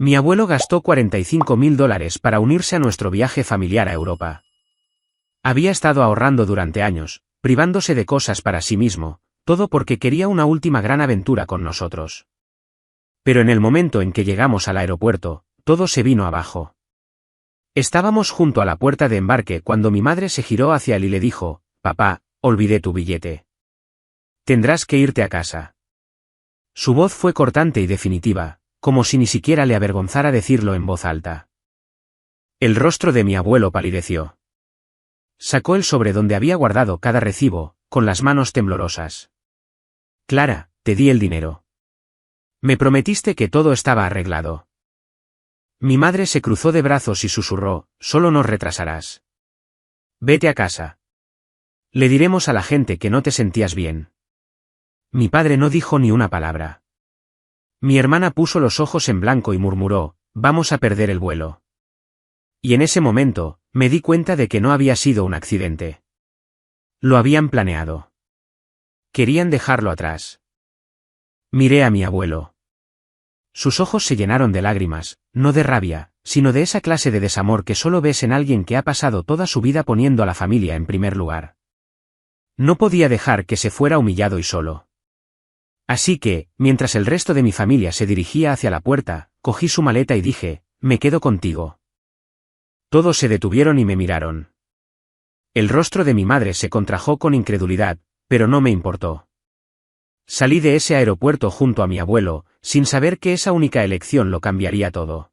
Mi abuelo gastó $45.000 para unirse a nuestro viaje familiar a Europa. Había estado ahorrando durante años, privándose de cosas para sí mismo, todo porque quería una última gran aventura con nosotros. Pero en el momento en que llegamos al aeropuerto, todo se vino abajo. Estábamos junto a la puerta de embarque cuando mi madre se giró hacia él y le dijo: «Papá, olvidé tu billete. Tendrás que irte a casa». Su voz fue cortante y definitiva, como si ni siquiera le avergonzara decirlo en voz alta. El rostro de mi abuelo palideció. Sacó el sobre donde había guardado cada recibo, con las manos temblorosas. «Clara, te di el dinero. Me prometiste que todo estaba arreglado». Mi madre se cruzó de brazos y susurró: «Solo nos retrasarás. Vete a casa. Le diremos a la gente que no te sentías bien». Mi padre no dijo ni una palabra. Mi hermana puso los ojos en blanco y murmuró: «Vamos a perder el vuelo». Y en ese momento, me di cuenta de que no había sido un accidente. Lo habían planeado. Querían dejarlo atrás. Miré a mi abuelo. Sus ojos se llenaron de lágrimas, no de rabia, sino de esa clase de desamor que solo ves en alguien que ha pasado toda su vida poniendo a la familia en primer lugar. No podía dejar que se fuera humillado y solo. Así que, mientras el resto de mi familia se dirigía hacia la puerta, cogí su maleta y dije: «Me quedo contigo». Todos se detuvieron y me miraron. El rostro de mi madre se contrajo con incredulidad, pero no me importó. Salí de ese aeropuerto junto a mi abuelo, sin saber que esa única elección lo cambiaría todo.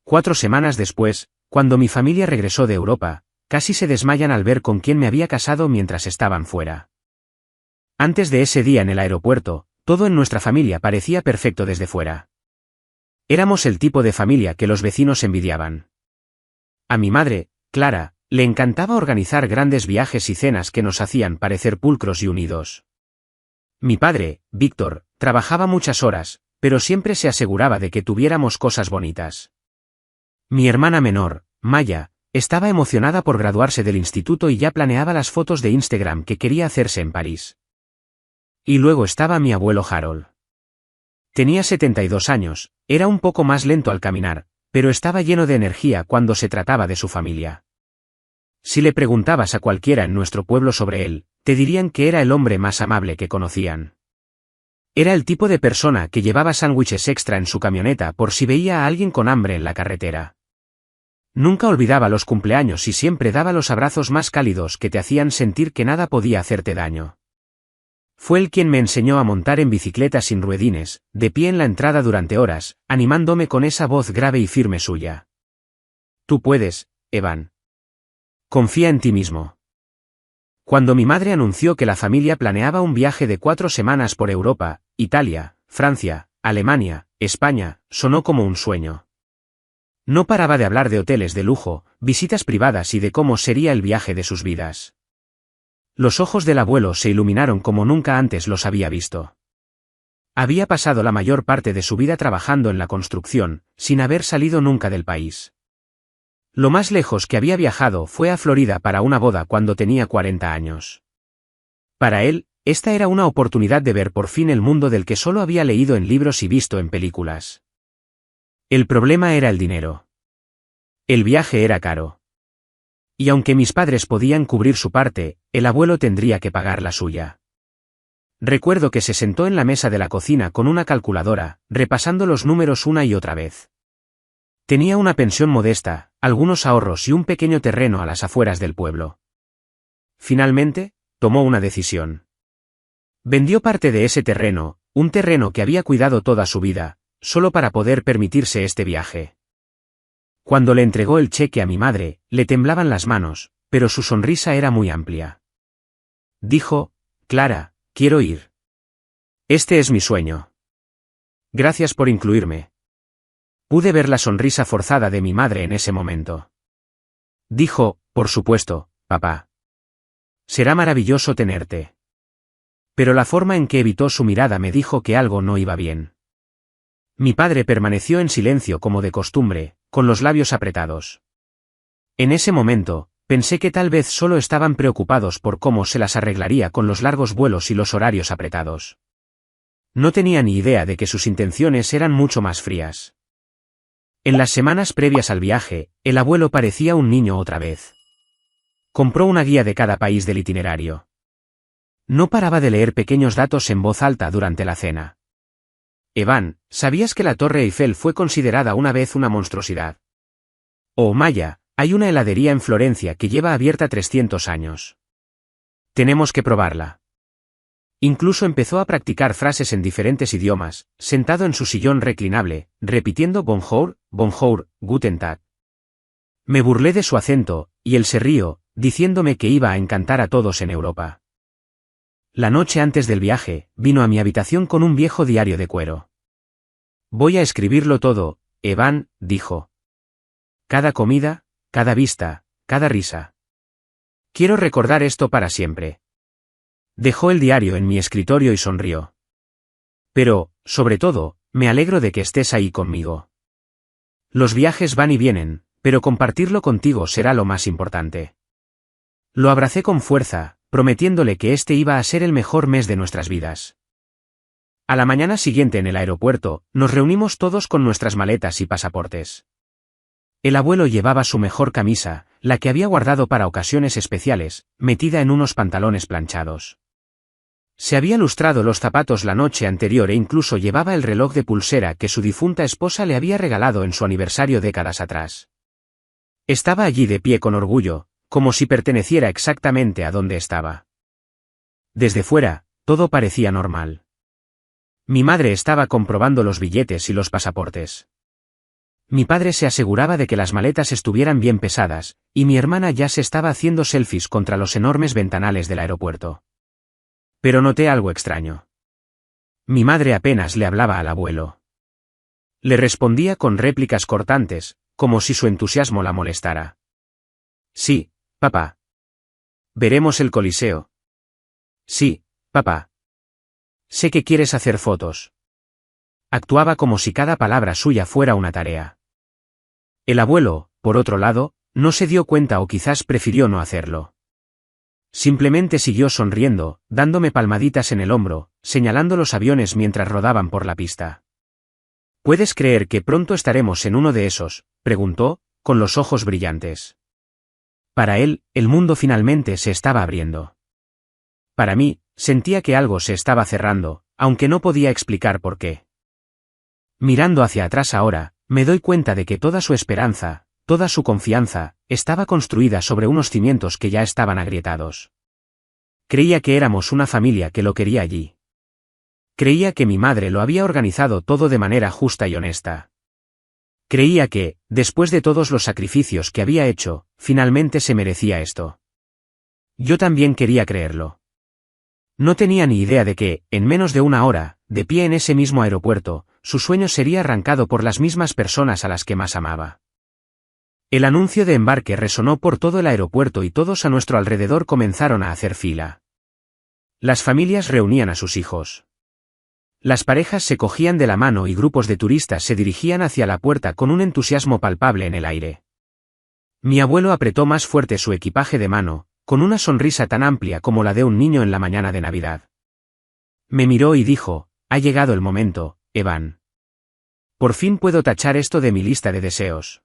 4 semanas después, cuando mi familia regresó de Europa, casi se desmayan al ver con quién me había casado mientras estaban fuera. Antes de ese día en el aeropuerto, todo en nuestra familia parecía perfecto desde fuera. Éramos el tipo de familia que los vecinos envidiaban. A mi madre, Clara, le encantaba organizar grandes viajes y cenas que nos hacían parecer pulcros y unidos. Mi padre, Víctor, trabajaba muchas horas, pero siempre se aseguraba de que tuviéramos cosas bonitas. Mi hermana menor, Maya, estaba emocionada por graduarse del instituto y ya planeaba las fotos de Instagram que quería hacerse en París. Y luego estaba mi abuelo Harold. Tenía 72 años, era un poco más lento al caminar, pero estaba lleno de energía cuando se trataba de su familia. Si le preguntabas a cualquiera en nuestro pueblo sobre él, te dirían que era el hombre más amable que conocían. Era el tipo de persona que llevaba sándwiches extra en su camioneta por si veía a alguien con hambre en la carretera. Nunca olvidaba los cumpleaños y siempre daba los abrazos más cálidos que te hacían sentir que nada podía hacerte daño. Fue él quien me enseñó a montar en bicicleta sin ruedines, de pie en la entrada durante horas, animándome con esa voz grave y firme suya. «Tú puedes, Evan. Confía en ti mismo». Cuando mi madre anunció que la familia planeaba un viaje de 4 semanas por Europa, Italia, Francia, Alemania, España, sonó como un sueño. No paraba de hablar de hoteles de lujo, visitas privadas y de cómo sería el viaje de sus vidas. Los ojos del abuelo se iluminaron como nunca antes los había visto. Había pasado la mayor parte de su vida trabajando en la construcción, sin haber salido nunca del país. Lo más lejos que había viajado fue a Florida para una boda cuando tenía 40 años. Para él, esta era una oportunidad de ver por fin el mundo del que solo había leído en libros y visto en películas. El problema era el dinero. El viaje era caro. Y aunque mis padres podían cubrir su parte, el abuelo tendría que pagar la suya. Recuerdo que se sentó en la mesa de la cocina con una calculadora, repasando los números una y otra vez. Tenía una pensión modesta, algunos ahorros y un pequeño terreno a las afueras del pueblo. Finalmente, tomó una decisión. Vendió parte de ese terreno, un terreno que había cuidado toda su vida, solo para poder permitirse este viaje. Cuando le entregó el cheque a mi madre, le temblaban las manos, pero su sonrisa era muy amplia. Dijo: «Clara, quiero ir. Este es mi sueño. Gracias por incluirme». Pude ver la sonrisa forzada de mi madre en ese momento. Dijo: «Por supuesto, papá. Será maravilloso tenerte». Pero la forma en que evitó su mirada me dijo que algo no iba bien. Mi padre permaneció en silencio como de costumbre, con los labios apretados. En ese momento, pensé que tal vez solo estaban preocupados por cómo se las arreglaría con los largos vuelos y los horarios apretados. No tenía ni idea de que sus intenciones eran mucho más frías. En las semanas previas al viaje, el abuelo parecía un niño otra vez. Compró una guía de cada país del itinerario. No paraba de leer pequeños datos en voz alta durante la cena. Evan, ¿sabías que la Torre Eiffel fue considerada una vez una monstruosidad? Oh, Maya, hay una heladería en Florencia que lleva abierta 300 años. Tenemos que probarla. Incluso empezó a practicar frases en diferentes idiomas, sentado en su sillón reclinable, repitiendo bonjour, bonjour, guten Tag. Me burlé de su acento, y él se rió, diciéndome que iba a encantar a todos en Europa. La noche antes del viaje, vino a mi habitación con un viejo diario de cuero. Voy a escribirlo todo, Evan, dijo. Cada comida, cada vista, cada risa. Quiero recordar esto para siempre. Dejó el diario en mi escritorio y sonrió. Pero, sobre todo, me alegro de que estés ahí conmigo. Los viajes van y vienen, pero compartirlo contigo será lo más importante. Lo abracé con fuerza, prometiéndole que este iba a ser el mejor mes de nuestras vidas. A la mañana siguiente en el aeropuerto, nos reunimos todos con nuestras maletas y pasaportes. El abuelo llevaba su mejor camisa, la que había guardado para ocasiones especiales, metida en unos pantalones planchados. Se había lustrado los zapatos la noche anterior e incluso llevaba el reloj de pulsera que su difunta esposa le había regalado en su aniversario décadas atrás. Estaba allí de pie con orgullo, como si perteneciera exactamente a donde estaba. Desde fuera, todo parecía normal. Mi madre estaba comprobando los billetes y los pasaportes. Mi padre se aseguraba de que las maletas estuvieran bien pesadas, y mi hermana ya se estaba haciendo selfies contra los enormes ventanales del aeropuerto. Pero noté algo extraño. Mi madre apenas le hablaba al abuelo. Le respondía con réplicas cortantes, como si su entusiasmo la molestara. Sí, papá. Veremos el Coliseo. Sí, papá. Sé que quieres hacer fotos. Actuaba como si cada palabra suya fuera una tarea. El abuelo, por otro lado, no se dio cuenta o quizás prefirió no hacerlo. Simplemente siguió sonriendo, dándome palmaditas en el hombro, señalando los aviones mientras rodaban por la pista. ¿Puedes creer que pronto estaremos en uno de esos?, preguntó, con los ojos brillantes. Para él, el mundo finalmente se estaba abriendo. Para mí, sentía que algo se estaba cerrando, aunque no podía explicar por qué. Mirando hacia atrás ahora, me doy cuenta de que toda su esperanza, toda su confianza, estaba construida sobre unos cimientos que ya estaban agrietados. Creía que éramos una familia que lo quería allí. Creía que mi madre lo había organizado todo de manera justa y honesta. Creía que, después de todos los sacrificios que había hecho, finalmente se merecía esto. Yo también quería creerlo. No tenía ni idea de que, en menos de una hora, de pie en ese mismo aeropuerto, su sueño sería arrancado por las mismas personas a las que más amaba. El anuncio de embarque resonó por todo el aeropuerto y todos a nuestro alrededor comenzaron a hacer fila. Las familias reunían a sus hijos. Las parejas se cogían de la mano y grupos de turistas se dirigían hacia la puerta con un entusiasmo palpable en el aire. Mi abuelo apretó más fuerte su equipaje de mano, con una sonrisa tan amplia como la de un niño en la mañana de Navidad. Me miró y dijo, ha llegado el momento, Evan. Por fin puedo tachar esto de mi lista de deseos.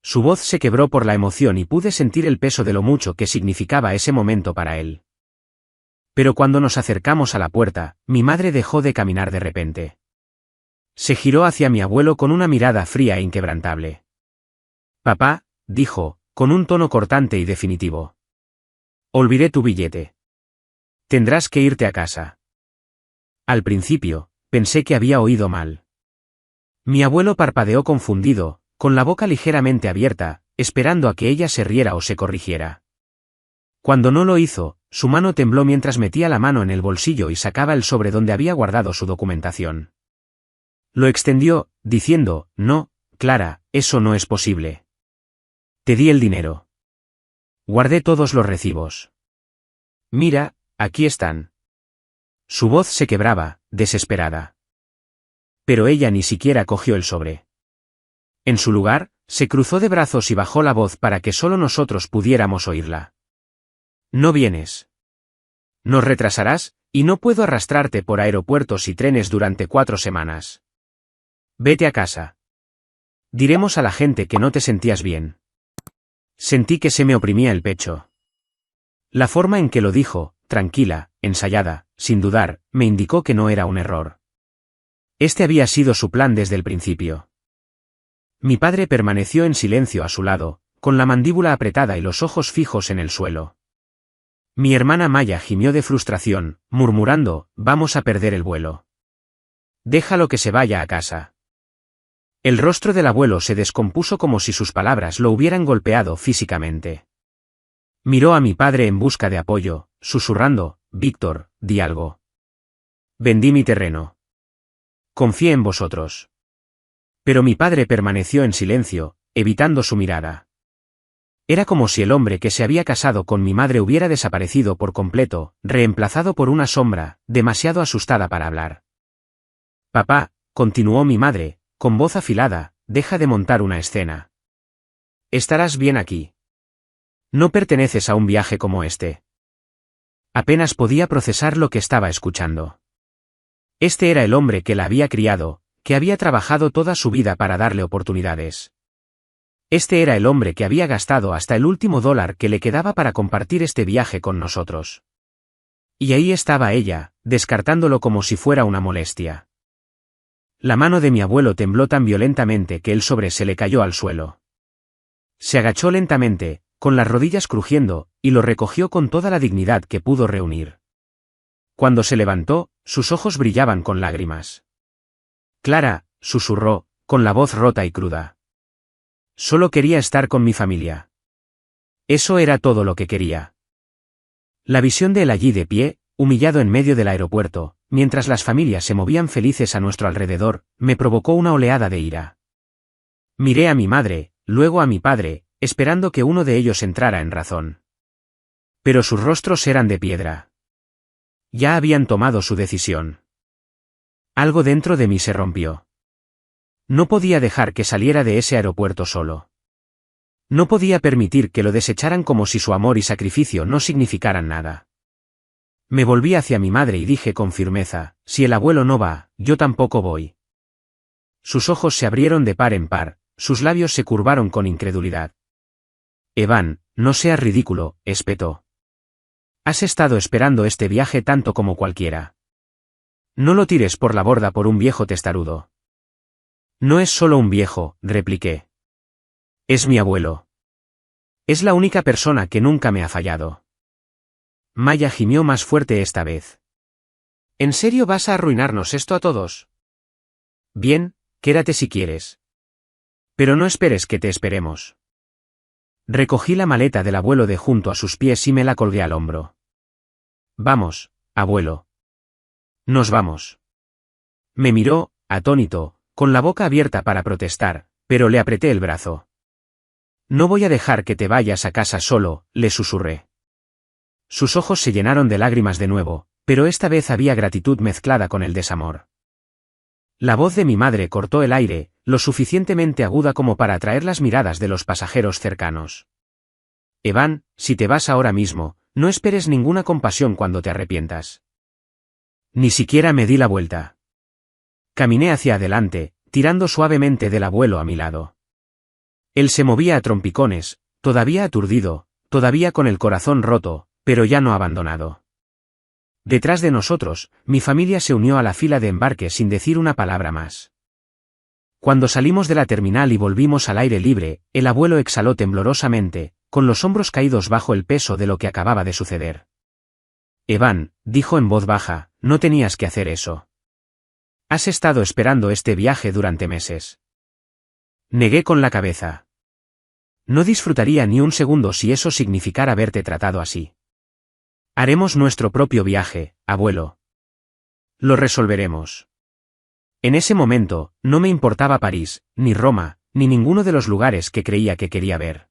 Su voz se quebró por la emoción y pude sentir el peso de lo mucho que significaba ese momento para él. Pero cuando nos acercamos a la puerta, mi madre dejó de caminar de repente. Se giró hacia mi abuelo con una mirada fría e inquebrantable. Papá, dijo, con un tono cortante y definitivo. Olvidé tu billete. Tendrás que irte a casa. Al principio, pensé que había oído mal. Mi abuelo parpadeó confundido, con la boca ligeramente abierta, esperando a que ella se riera o se corrigiera. Cuando no lo hizo, su mano tembló mientras metía la mano en el bolsillo y sacaba el sobre donde había guardado su documentación. Lo extendió, diciendo, no, Clara, eso no es posible. Te di el dinero. Guardé todos los recibos. Mira, aquí están. Su voz se quebraba, desesperada. Pero ella ni siquiera cogió el sobre. En su lugar, se cruzó de brazos y bajó la voz para que solo nosotros pudiéramos oírla. No vienes. Nos retrasarás, y no puedo arrastrarte por aeropuertos y trenes durante 4 semanas. Vete a casa. Diremos a la gente que no te sentías bien. Sentí que se me oprimía el pecho. La forma en que lo dijo, tranquila, ensayada, sin dudar, me indicó que no era un error. Este había sido su plan desde el principio. Mi padre permaneció en silencio a su lado, con la mandíbula apretada y los ojos fijos en el suelo. Mi hermana Maya gimió de frustración, murmurando, vamos a perder el vuelo. Déjalo que se vaya a casa. El rostro del abuelo se descompuso como si sus palabras lo hubieran golpeado físicamente. Miró a mi padre en busca de apoyo, susurrando, Víctor, di algo. Vendí mi terreno. Confié en vosotros. Pero mi padre permaneció en silencio, evitando su mirada. Era como si el hombre que se había casado con mi madre hubiera desaparecido por completo, reemplazado por una sombra, demasiado asustada para hablar. Papá, continuó mi madre, con voz afilada, deja de montar una escena. Estarás bien aquí. No perteneces a un viaje como este. Apenas podía procesar lo que estaba escuchando. Este era el hombre que la había criado, que había trabajado toda su vida para darle oportunidades. Este era el hombre que había gastado hasta el último dólar que le quedaba para compartir este viaje con nosotros. Y ahí estaba ella, descartándolo como si fuera una molestia. La mano de mi abuelo tembló tan violentamente que el sobre se le cayó al suelo. Se agachó lentamente, con las rodillas crujiendo, y lo recogió con toda la dignidad que pudo reunir. Cuando se levantó, sus ojos brillaban con lágrimas. Clara, susurró, con la voz rota y cruda. Solo quería estar con mi familia. Eso era todo lo que quería. La visión de él allí de pie, humillado en medio del aeropuerto, mientras las familias se movían felices a nuestro alrededor, me provocó una oleada de ira. Miré a mi madre, luego a mi padre, esperando que uno de ellos entrara en razón. Pero sus rostros eran de piedra. Ya habían tomado su decisión. Algo dentro de mí se rompió. No podía dejar que saliera de ese aeropuerto solo. No podía permitir que lo desecharan como si su amor y sacrificio no significaran nada. Me volví hacia mi madre y dije con firmeza, si el abuelo no va, yo tampoco voy. Sus ojos se abrieron de par en par, sus labios se curvaron con incredulidad. Evan, no seas ridículo, espetó. Has estado esperando este viaje tanto como cualquiera. No lo tires por la borda por un viejo testarudo. No es solo un viejo, repliqué. Es mi abuelo. Es la única persona que nunca me ha fallado. Maya gimió más fuerte esta vez. ¿En serio vas a arruinarnos esto a todos? Bien, quédate si quieres. Pero no esperes que te esperemos. Recogí la maleta del abuelo de junto a sus pies y me la colgué al hombro. Vamos, abuelo. Nos vamos. Me miró, atónito, con la boca abierta para protestar, pero le apreté el brazo. No voy a dejar que te vayas a casa solo, le susurré. Sus ojos se llenaron de lágrimas de nuevo, pero esta vez había gratitud mezclada con el desamor. La voz de mi madre cortó el aire, lo suficientemente aguda como para atraer las miradas de los pasajeros cercanos. Evan, si te vas ahora mismo, no esperes ninguna compasión cuando te arrepientas. Ni siquiera me di la vuelta. Caminé hacia adelante, tirando suavemente del abuelo a mi lado. Él se movía a trompicones, todavía aturdido, todavía con el corazón roto, pero ya no abandonado. Detrás de nosotros, mi familia se unió a la fila de embarque sin decir una palabra más. Cuando salimos de la terminal y volvimos al aire libre, el abuelo exhaló temblorosamente, con los hombros caídos bajo el peso de lo que acababa de suceder. Evan, dijo en voz baja, no tenías que hacer eso. Has estado esperando este viaje durante meses. Negué con la cabeza. No disfrutaría ni un segundo si eso significara verte tratado así. Haremos nuestro propio viaje, abuelo. Lo resolveremos. En ese momento, no me importaba París, ni Roma, ni ninguno de los lugares que creía que quería ver.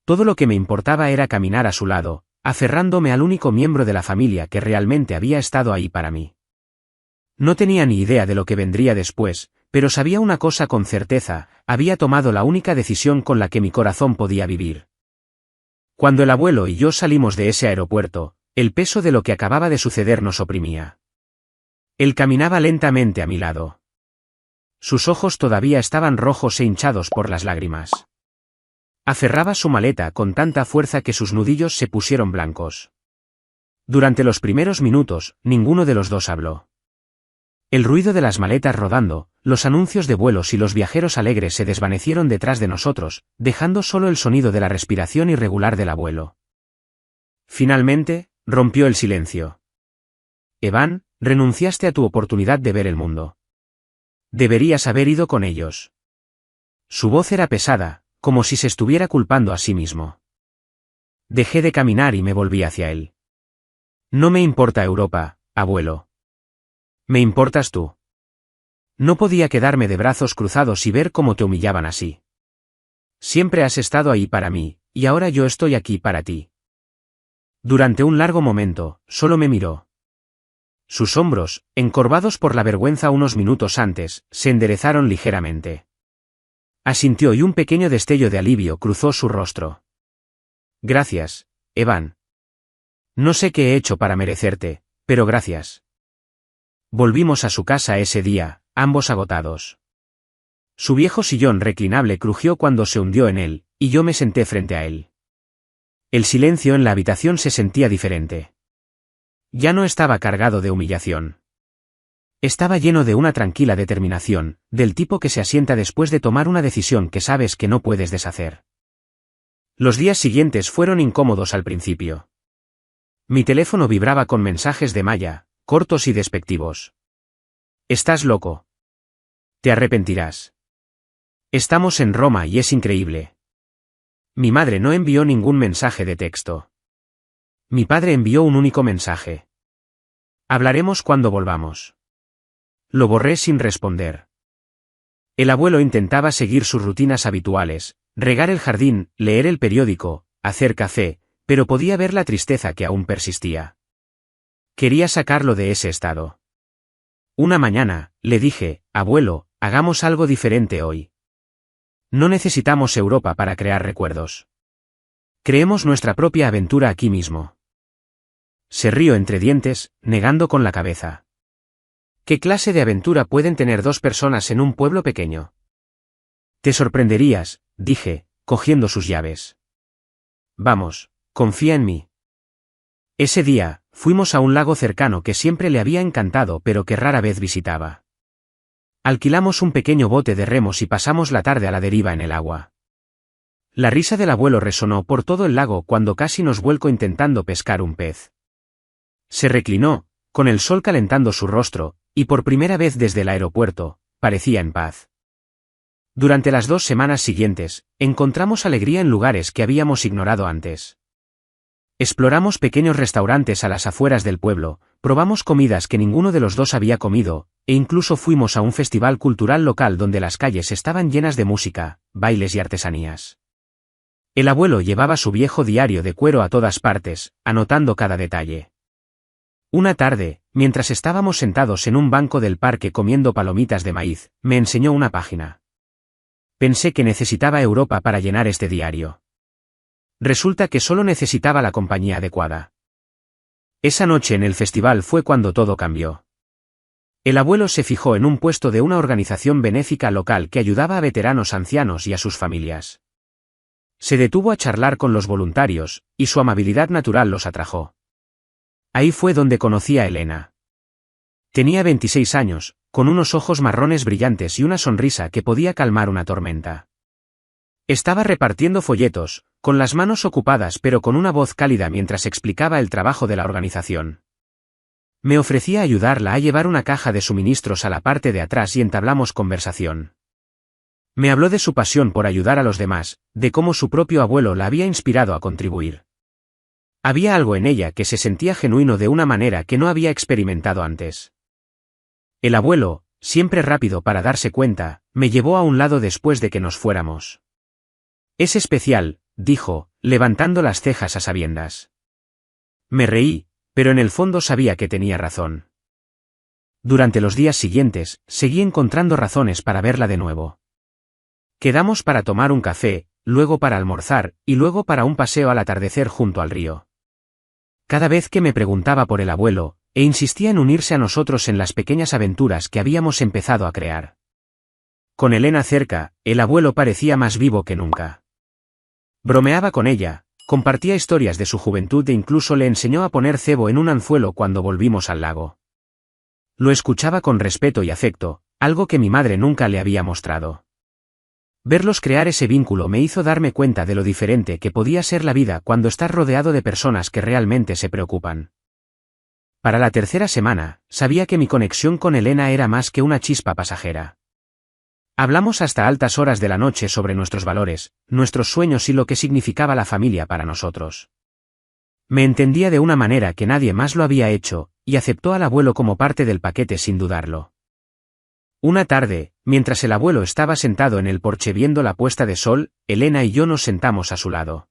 Todo lo que me importaba era caminar a su lado, aferrándome al único miembro de la familia que realmente había estado ahí para mí. No tenía ni idea de lo que vendría después, pero sabía una cosa con certeza, había tomado la única decisión con la que mi corazón podía vivir. Cuando el abuelo y yo salimos de ese aeropuerto, el peso de lo que acababa de suceder nos oprimía. Él caminaba lentamente a mi lado. Sus ojos todavía estaban rojos e hinchados por las lágrimas. Aferraba su maleta con tanta fuerza que sus nudillos se pusieron blancos. Durante los primeros minutos, ninguno de los dos habló. El ruido de las maletas rodando, los anuncios de vuelos y los viajeros alegres se desvanecieron detrás de nosotros, dejando solo el sonido de la respiración irregular del abuelo. Finalmente, rompió el silencio. Evan, renunciaste a tu oportunidad de ver el mundo. Deberías haber ido con ellos. Su voz era pesada, como si se estuviera culpando a sí mismo. Dejé de caminar y me volví hacia él. No me importa Europa, abuelo. Me importas tú. No podía quedarme de brazos cruzados y ver cómo te humillaban así. Siempre has estado ahí para mí, y ahora yo estoy aquí para ti. Durante un largo momento, solo me miró. Sus hombros, encorvados por la vergüenza unos minutos antes, se enderezaron ligeramente. Asintió y un pequeño destello de alivio cruzó su rostro. Gracias, Evan. No sé qué he hecho para merecerte, pero gracias. Volvimos a su casa ese día, ambos agotados. Su viejo sillón reclinable crujió cuando se hundió en él, y yo me senté frente a él. El silencio en la habitación se sentía diferente. Ya no estaba cargado de humillación. Estaba lleno de una tranquila determinación, del tipo que se asienta después de tomar una decisión que sabes que no puedes deshacer. Los días siguientes fueron incómodos al principio. Mi teléfono vibraba con mensajes de Maya, cortos y despectivos. Estás loco. Te arrepentirás. Estamos en Roma y es increíble. Mi madre no envió ningún mensaje de texto. Mi padre envió un único mensaje. Hablaremos cuando volvamos. Lo borré sin responder. El abuelo intentaba seguir sus rutinas habituales, regar el jardín, leer el periódico, hacer café, pero podía ver la tristeza que aún persistía. Quería sacarlo de ese estado. Una mañana, le dije, abuelo, hagamos algo diferente hoy. No necesitamos Europa para crear recuerdos. Creemos nuestra propia aventura aquí mismo. Se rió entre dientes, negando con la cabeza. ¿Qué clase de aventura pueden tener dos personas en un pueblo pequeño? Te sorprenderías, dije, cogiendo sus llaves. Vamos, confía en mí. Ese día, fuimos a un lago cercano que siempre le había encantado pero que rara vez visitaba. Alquilamos un pequeño bote de remos y pasamos la tarde a la deriva en el agua. La risa del abuelo resonó por todo el lago cuando casi nos vuelco intentando pescar un pez. Se reclinó, con el sol calentando su rostro, y por primera vez desde el aeropuerto, parecía en paz. Durante las 2 semanas siguientes, encontramos alegría en lugares que habíamos ignorado antes. Exploramos pequeños restaurantes a las afueras del pueblo, probamos comidas que ninguno de los dos había comido, e incluso fuimos a un festival cultural local donde las calles estaban llenas de música, bailes y artesanías. El abuelo llevaba su viejo diario de cuero a todas partes, anotando cada detalle. Una tarde, mientras estábamos sentados en un banco del parque comiendo palomitas de maíz, me enseñó una página. Pensé que necesitaba Europa para llenar este diario. Resulta que solo necesitaba la compañía adecuada. Esa noche en el festival fue cuando todo cambió. El abuelo se fijó en un puesto de una organización benéfica local que ayudaba a veteranos ancianos y a sus familias. Se detuvo a charlar con los voluntarios, y su amabilidad natural los atrajo. Ahí fue donde conocí a Elena. Tenía 26 años, con unos ojos marrones brillantes y una sonrisa que podía calmar una tormenta. Estaba repartiendo folletos, con las manos ocupadas pero con una voz cálida mientras explicaba el trabajo de la organización. Me ofrecía ayudarla a llevar una caja de suministros a la parte de atrás y entablamos conversación. Me habló de su pasión por ayudar a los demás, de cómo su propio abuelo la había inspirado a contribuir. Había algo en ella que se sentía genuino de una manera que no había experimentado antes. El abuelo, siempre rápido para darse cuenta, me llevó a un lado después de que nos fuéramos. Es especial, dijo, levantando las cejas a sabiendas. Me reí, pero en el fondo sabía que tenía razón. Durante los días siguientes, seguí encontrando razones para verla de nuevo. Quedamos para tomar un café, luego para almorzar, y luego para un paseo al atardecer junto al río. Cada vez que me preguntaba por el abuelo, insistía en unirse a nosotros en las pequeñas aventuras que habíamos empezado a crear. Con Elena cerca, el abuelo parecía más vivo que nunca. Bromeaba con ella, compartía historias de su juventud e incluso le enseñó a poner cebo en un anzuelo cuando volvimos al lago. Lo escuchaba con respeto y afecto, algo que mi madre nunca le había mostrado. Verlos crear ese vínculo me hizo darme cuenta de lo diferente que podía ser la vida cuando estás rodeado de personas que realmente se preocupan. Para la tercera semana, sabía que mi conexión con Elena era más que una chispa pasajera. Hablamos hasta altas horas de la noche sobre nuestros valores, nuestros sueños y lo que significaba la familia para nosotros. Me entendía de una manera que nadie más lo había hecho, y aceptó al abuelo como parte del paquete sin dudarlo. Una tarde, mientras el abuelo estaba sentado en el porche viendo la puesta de sol, Elena y yo nos sentamos a su lado.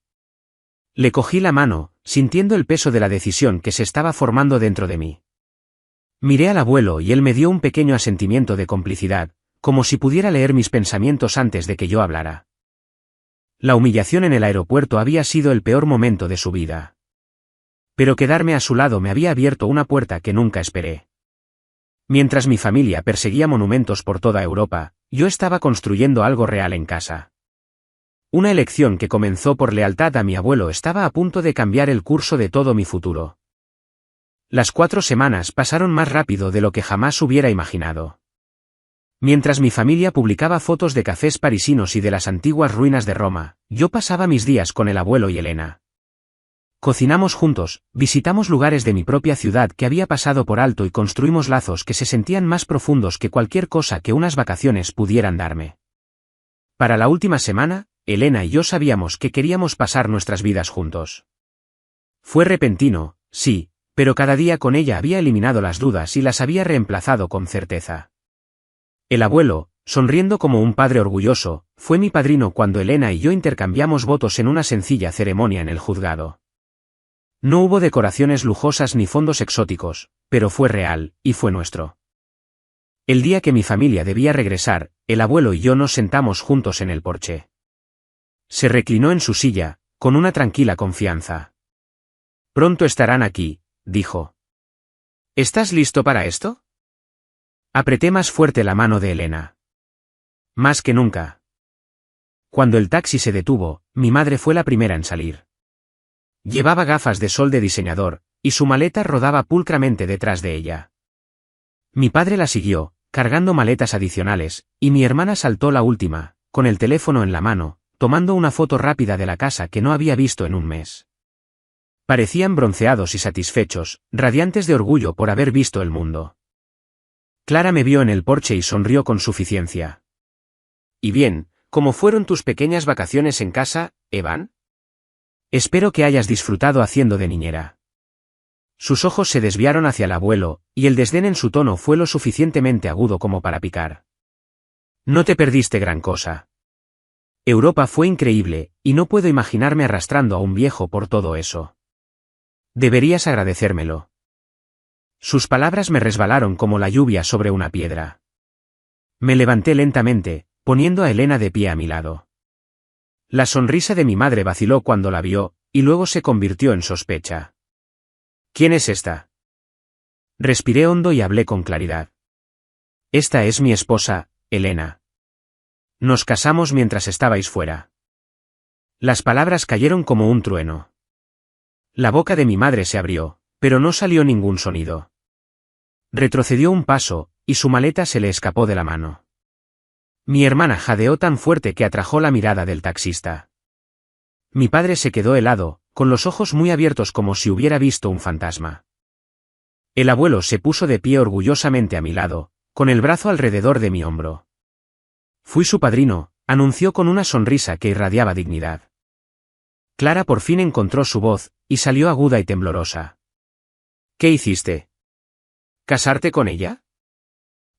Le cogí la mano, sintiendo el peso de la decisión que se estaba formando dentro de mí. Miré al abuelo y él me dio un pequeño asentimiento de complicidad, como si pudiera leer mis pensamientos antes de que yo hablara. La humillación en el aeropuerto había sido el peor momento de su vida. Pero quedarme a su lado me había abierto una puerta que nunca esperé. Mientras mi familia perseguía monumentos por toda Europa, yo estaba construyendo algo real en casa. Una elección que comenzó por lealtad a mi abuelo estaba a punto de cambiar el curso de todo mi futuro. Las 4 semanas pasaron más rápido de lo que jamás hubiera imaginado. Mientras mi familia publicaba fotos de cafés parisinos y de las antiguas ruinas de Roma, yo pasaba mis días con el abuelo y Elena. Cocinamos juntos, visitamos lugares de mi propia ciudad que había pasado por alto y construimos lazos que se sentían más profundos que cualquier cosa que unas vacaciones pudieran darme. Para la última semana, Elena y yo sabíamos que queríamos pasar nuestras vidas juntos. Fue repentino, sí, pero cada día con ella había eliminado las dudas y las había reemplazado con certeza. El abuelo, sonriendo como un padre orgulloso, fue mi padrino cuando Elena y yo intercambiamos votos en una sencilla ceremonia en el juzgado. No hubo decoraciones lujosas ni fondos exóticos, pero fue real, y fue nuestro. El día que mi familia debía regresar, el abuelo y yo nos sentamos juntos en el porche. Se reclinó en su silla, con una tranquila confianza. «Pronto estarán aquí», dijo. «¿Estás listo para esto?» Apreté más fuerte la mano de Elena. Más que nunca. Cuando el taxi se detuvo, mi madre fue la primera en salir. Llevaba gafas de sol de diseñador, y su maleta rodaba pulcramente detrás de ella. Mi padre la siguió, cargando maletas adicionales, y mi hermana saltó la última, con el teléfono en la mano, tomando una foto rápida de la casa que no había visto en un mes. Parecían bronceados y satisfechos, radiantes de orgullo por haber visto el mundo. Clara me vio en el porche y sonrió con suficiencia. «¿Y bien, cómo fueron tus pequeñas vacaciones en casa, Evan?» «Espero que hayas disfrutado haciendo de niñera». Sus ojos se desviaron hacia el abuelo, y el desdén en su tono fue lo suficientemente agudo como para picar. «No te perdiste gran cosa. Europa fue increíble, y no puedo imaginarme arrastrando a un viejo por todo eso. Deberías agradecérmelo». Sus palabras me resbalaron como la lluvia sobre una piedra. Me levanté lentamente, poniendo a Elena de pie a mi lado. La sonrisa de mi madre vaciló cuando la vio, y luego se convirtió en sospecha. «¿Quién es esta?» Respiré hondo y hablé con claridad. «Esta es mi esposa, Elena. Nos casamos mientras estabais fuera». Las palabras cayeron como un trueno. La boca de mi madre se abrió, pero no salió ningún sonido. Retrocedió un paso, y su maleta se le escapó de la mano. Mi hermana jadeó tan fuerte que atrajo la mirada del taxista. Mi padre se quedó helado, con los ojos muy abiertos como si hubiera visto un fantasma. El abuelo se puso de pie orgullosamente a mi lado, con el brazo alrededor de mi hombro. «Fui su padrino», anunció con una sonrisa que irradiaba dignidad. Clara por fin encontró su voz, y salió aguda y temblorosa. «¿Qué hiciste? ¿Casarte con ella?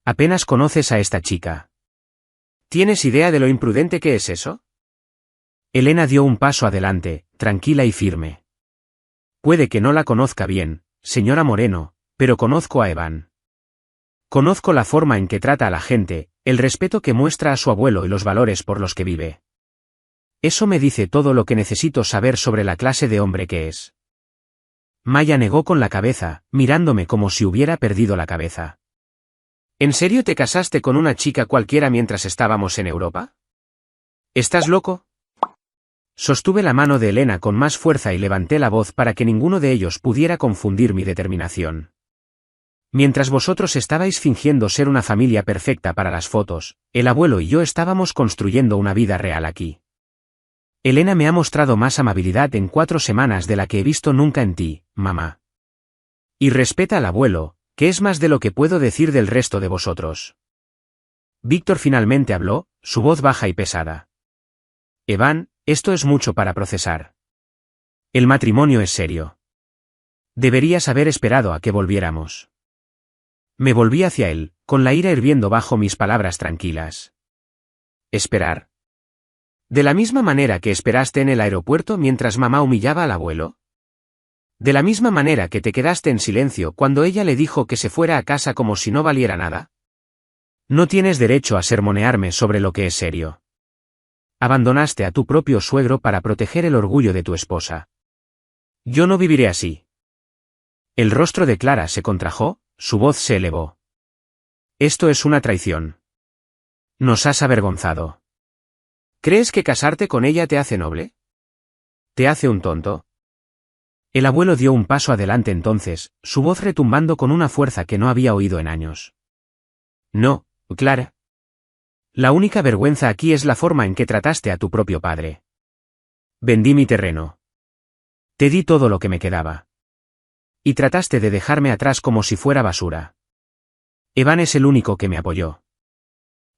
Apenas conoces a esta chica. ¿Tienes idea de lo imprudente que es eso?» Elena dio un paso adelante, tranquila y firme. «Puede que no la conozca bien, señora Moreno, pero conozco a Evan. Conozco la forma en que trata a la gente, el respeto que muestra a su abuelo y los valores por los que vive. Eso me dice todo lo que necesito saber sobre la clase de hombre que es». Maya negó con la cabeza, mirándome como si hubiera perdido la cabeza. ¿En serio te casaste con una chica cualquiera mientras estábamos en Europa? ¿Estás loco? Sostuve la mano de Elena con más fuerza y levanté la voz para que ninguno de ellos pudiera confundir mi determinación. Mientras vosotros estabais fingiendo ser una familia perfecta para las fotos, el abuelo y yo estábamos construyendo una vida real aquí. Elena me ha mostrado más amabilidad en 4 semanas de la que he visto nunca en ti, mamá. Y respeta al abuelo, que es más de lo que puedo decir del resto de vosotros. Víctor finalmente habló, su voz baja y pesada. Evan, esto es mucho para procesar. El matrimonio es serio. Deberías haber esperado a que volviéramos. Me volví hacia él, con la ira hirviendo bajo mis palabras tranquilas. ¿Esperar? ¿De la misma manera que esperaste en el aeropuerto mientras mamá humillaba al abuelo? ¿De la misma manera que te quedaste en silencio cuando ella le dijo que se fuera a casa como si no valiera nada? No tienes derecho a sermonearme sobre lo que es serio. Abandonaste a tu propio suegro para proteger el orgullo de tu esposa. Yo no viviré así. El rostro de Clara se contrajo, su voz se elevó. Esto es una traición. Nos has avergonzado. ¿Crees que casarte con ella te hace noble? ¿Te hace un tonto? El abuelo dio un paso adelante entonces, su voz retumbando con una fuerza que no había oído en años. No, Clara. La única vergüenza aquí es la forma en que trataste a tu propio padre. Vendí mi terreno. Te di todo lo que me quedaba. Y trataste de dejarme atrás como si fuera basura. Evan es el único que me apoyó.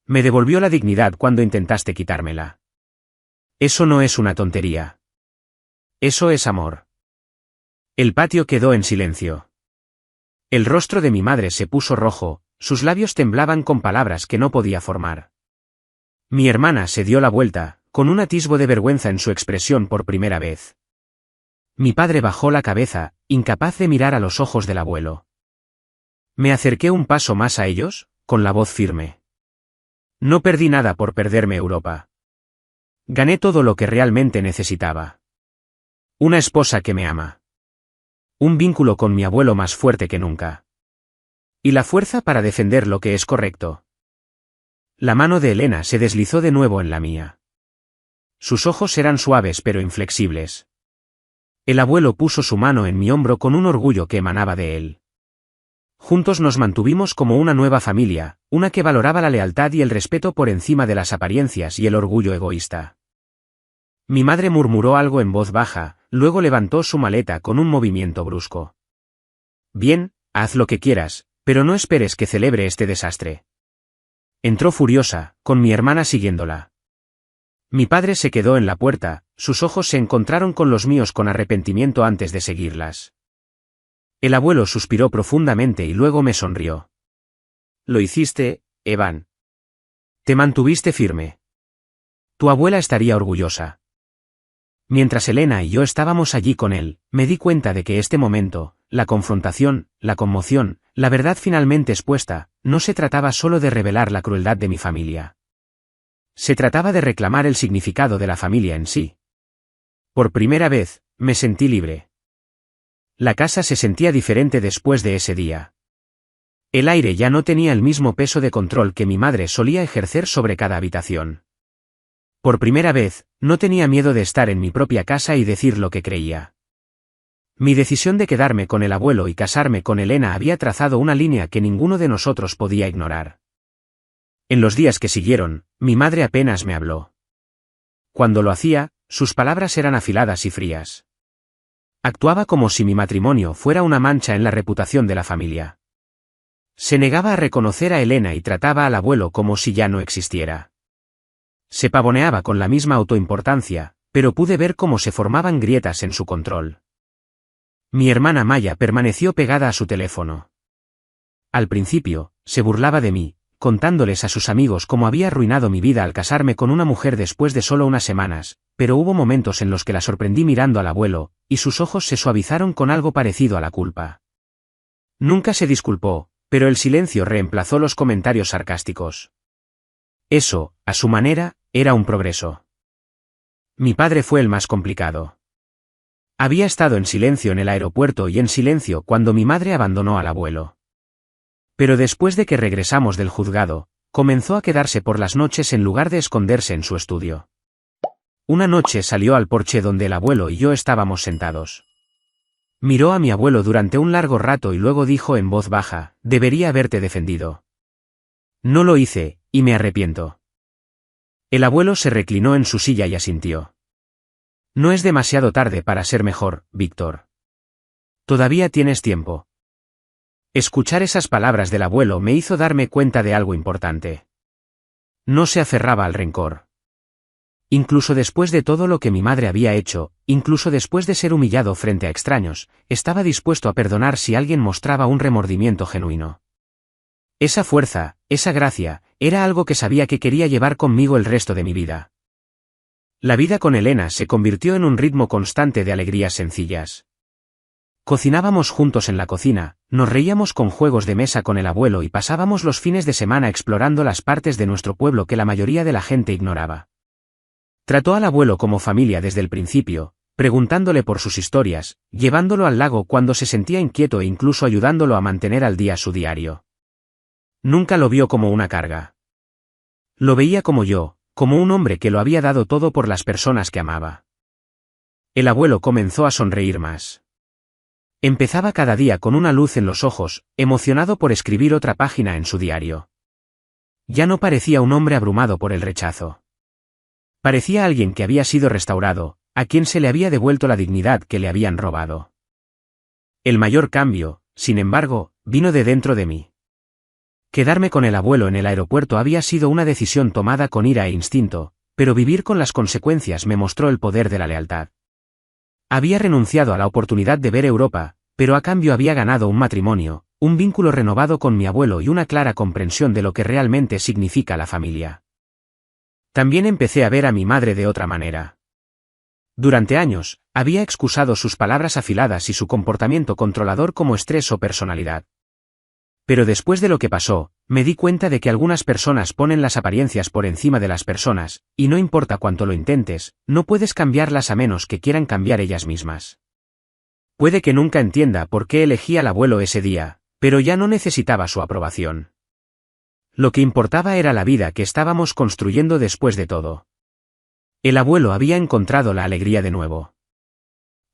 Me devolvió la dignidad cuando intentaste quitármela. Eso no es una tontería. Eso es amor. El patio quedó en silencio. El rostro de mi madre se puso rojo, sus labios temblaban con palabras que no podía formar. Mi hermana se dio la vuelta, con un atisbo de vergüenza en su expresión por primera vez. Mi padre bajó la cabeza, incapaz de mirar a los ojos del abuelo. Me acerqué un paso más a ellos, con la voz firme. No perdí nada por perderme Europa. Gané todo lo que realmente necesitaba. Una esposa que me ama. Un vínculo con mi abuelo más fuerte que nunca. Y la fuerza para defender lo que es correcto. La mano de Elena se deslizó de nuevo en la mía. Sus ojos eran suaves pero inflexibles. El abuelo puso su mano en mi hombro con un orgullo que emanaba de él. Juntos nos mantuvimos como una nueva familia, una que valoraba la lealtad y el respeto por encima de las apariencias y el orgullo egoísta. Mi madre murmuró algo en voz baja, luego levantó su maleta con un movimiento brusco. Bien, haz lo que quieras, pero no esperes que celebre este desastre. Entró furiosa, con mi hermana siguiéndola. Mi padre se quedó en la puerta, sus ojos se encontraron con los míos con arrepentimiento antes de seguirlas. El abuelo suspiró profundamente y luego me sonrió. Lo hiciste, Evan. Te mantuviste firme. Tu abuela estaría orgullosa. Mientras Elena y yo estábamos allí con él, me di cuenta de que este momento, la confrontación, la conmoción, la verdad finalmente expuesta, no se trataba solo de revelar la crueldad de mi familia. Se trataba de reclamar el significado de la familia en sí. Por primera vez, me sentí libre. La casa se sentía diferente después de ese día. El aire ya no tenía el mismo peso de control que mi madre solía ejercer sobre cada habitación. Por primera vez, no tenía miedo de estar en mi propia casa y decir lo que creía. Mi decisión de quedarme con el abuelo y casarme con Elena había trazado una línea que ninguno de nosotros podía ignorar. En los días que siguieron, mi madre apenas me habló. Cuando lo hacía, sus palabras eran afiladas y frías. Actuaba como si mi matrimonio fuera una mancha en la reputación de la familia. Se negaba a reconocer a Elena y trataba al abuelo como si ya no existiera. Se pavoneaba con la misma autoimportancia, pero pude ver cómo se formaban grietas en su control. Mi hermana Maya permaneció pegada a su teléfono. Al principio, se burlaba de mí, contándoles a sus amigos cómo había arruinado mi vida al casarme con una mujer después de solo unas semanas, pero hubo momentos en los que la sorprendí mirando al abuelo, y sus ojos se suavizaron con algo parecido a la culpa. Nunca se disculpó, pero el silencio reemplazó los comentarios sarcásticos. Eso, a su manera, era un progreso. Mi padre fue el más complicado. Había estado en silencio en el aeropuerto y en silencio cuando mi madre abandonó al abuelo. Pero después de que regresamos del juzgado, comenzó a quedarse por las noches en lugar de esconderse en su estudio. Una noche salió al porche donde el abuelo y yo estábamos sentados. Miró a mi abuelo durante un largo rato y luego dijo en voz baja: «Debería haberte defendido. No lo hice, y me arrepiento». El abuelo se reclinó en su silla y asintió. «No es demasiado tarde para ser mejor, Víctor. Todavía tienes tiempo». Escuchar esas palabras del abuelo me hizo darme cuenta de algo importante. No se aferraba al rencor. Incluso después de todo lo que mi madre había hecho, incluso después de ser humillado frente a extraños, estaba dispuesto a perdonar si alguien mostraba un remordimiento genuino. Esa fuerza, esa gracia, era algo que sabía que quería llevar conmigo el resto de mi vida. La vida con Elena se convirtió en un ritmo constante de alegrías sencillas. Cocinábamos juntos en la cocina, nos reíamos con juegos de mesa con el abuelo y pasábamos los fines de semana explorando las partes de nuestro pueblo que la mayoría de la gente ignoraba. Trató al abuelo como familia desde el principio, preguntándole por sus historias, llevándolo al lago cuando se sentía inquieto e incluso ayudándolo a mantener al día su diario. Nunca lo vio como una carga. Lo veía como yo, como un hombre que lo había dado todo por las personas que amaba. El abuelo comenzó a sonreír más. Empezaba cada día con una luz en los ojos, emocionado por escribir otra página en su diario. Ya no parecía un hombre abrumado por el rechazo. Parecía alguien que había sido restaurado, a quien se le había devuelto la dignidad que le habían robado. El mayor cambio, sin embargo, vino de dentro de mí. Quedarme con el abuelo en el aeropuerto había sido una decisión tomada con ira e instinto, pero vivir con las consecuencias me mostró el poder de la lealtad. Había renunciado a la oportunidad de ver Europa, pero a cambio había ganado un matrimonio, un vínculo renovado con mi abuelo y una clara comprensión de lo que realmente significa la familia. También empecé a ver a mi madre de otra manera. Durante años, había excusado sus palabras afiladas y su comportamiento controlador como estrés o personalidad. Pero después de lo que pasó, me di cuenta de que algunas personas ponen las apariencias por encima de las personas, y no importa cuánto lo intentes, no puedes cambiarlas a menos que quieran cambiar ellas mismas. Puede que nunca entienda por qué elegí al abuelo ese día, pero ya no necesitaba su aprobación. Lo que importaba era la vida que estábamos construyendo después de todo. El abuelo había encontrado la alegría de nuevo.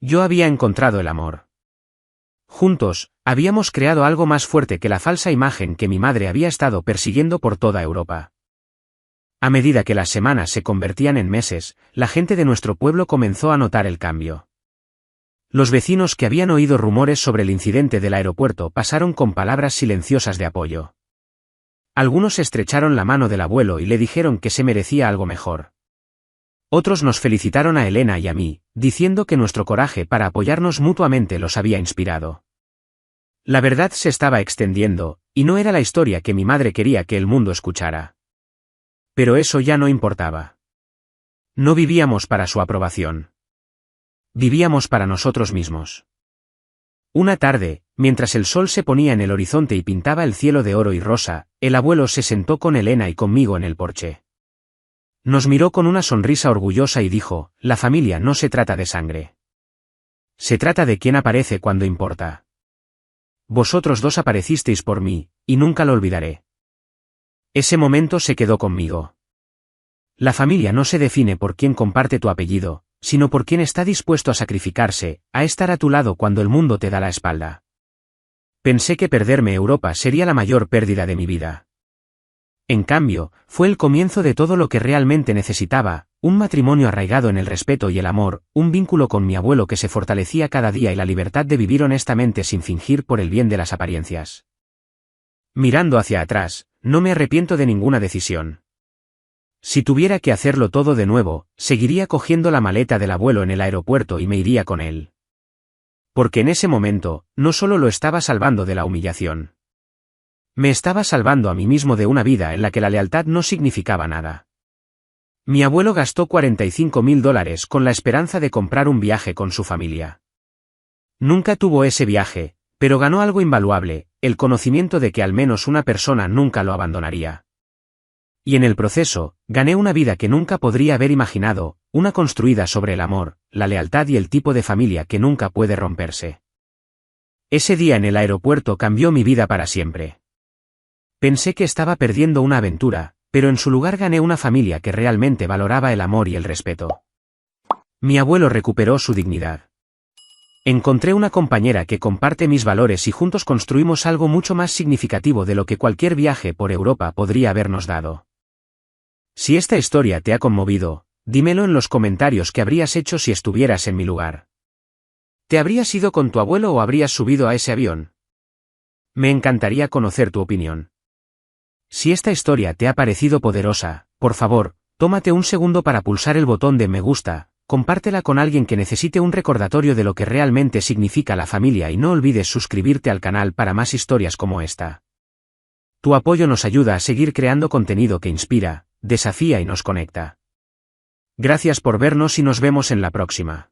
Yo había encontrado el amor. Juntos, habíamos creado algo más fuerte que la falsa imagen que mi madre había estado persiguiendo por toda Europa. A medida que las semanas se convertían en meses, la gente de nuestro pueblo comenzó a notar el cambio. Los vecinos que habían oído rumores sobre el incidente del aeropuerto pasaron con palabras silenciosas de apoyo. Algunos estrecharon la mano del abuelo y le dijeron que se merecía algo mejor. Otros nos felicitaron a Elena y a mí, diciendo que nuestro coraje para apoyarnos mutuamente los había inspirado. La verdad se estaba extendiendo, y no era la historia que mi madre quería que el mundo escuchara. Pero eso ya no importaba. No vivíamos para su aprobación. Vivíamos para nosotros mismos. Una tarde, mientras el sol se ponía en el horizonte y pintaba el cielo de oro y rosa, el abuelo se sentó con Elena y conmigo en el porche. Nos miró con una sonrisa orgullosa y dijo: «La familia no se trata de sangre. Se trata de quién aparece cuando importa. Vosotros dos aparecisteis por mí, y nunca lo olvidaré». Ese momento se quedó conmigo. La familia no se define por quién comparte tu apellido, sino por quién está dispuesto a sacrificarse, a estar a tu lado cuando el mundo te da la espalda. Pensé que perderme Europa sería la mayor pérdida de mi vida. En cambio, fue el comienzo de todo lo que realmente necesitaba: un matrimonio arraigado en el respeto y el amor, un vínculo con mi abuelo que se fortalecía cada día y la libertad de vivir honestamente sin fingir por el bien de las apariencias. Mirando hacia atrás, no me arrepiento de ninguna decisión. Si tuviera que hacerlo todo de nuevo, seguiría cogiendo la maleta del abuelo en el aeropuerto y me iría con él. Porque en ese momento, no solo lo estaba salvando de la humillación. Me estaba salvando a mí mismo de una vida en la que la lealtad no significaba nada. Mi abuelo gastó $45.000 con la esperanza de comprar un viaje con su familia. Nunca tuvo ese viaje, pero ganó algo invaluable: el conocimiento de que al menos una persona nunca lo abandonaría. Y en el proceso, gané una vida que nunca podría haber imaginado, una construida sobre el amor, la lealtad y el tipo de familia que nunca puede romperse. Ese día en el aeropuerto cambió mi vida para siempre. Pensé que estaba perdiendo una aventura, pero en su lugar gané una familia que realmente valoraba el amor y el respeto. Mi abuelo recuperó su dignidad. Encontré una compañera que comparte mis valores y juntos construimos algo mucho más significativo de lo que cualquier viaje por Europa podría habernos dado. Si esta historia te ha conmovido, dímelo en los comentarios qué habrías hecho si estuvieras en mi lugar. ¿Te habrías ido con tu abuelo o habrías subido a ese avión? Me encantaría conocer tu opinión. Si esta historia te ha parecido poderosa, por favor, tómate un segundo para pulsar el botón de me gusta, compártela con alguien que necesite un recordatorio de lo que realmente significa la familia y no olvides suscribirte al canal para más historias como esta. Tu apoyo nos ayuda a seguir creando contenido que inspira, desafía y nos conecta. Gracias por vernos y nos vemos en la próxima.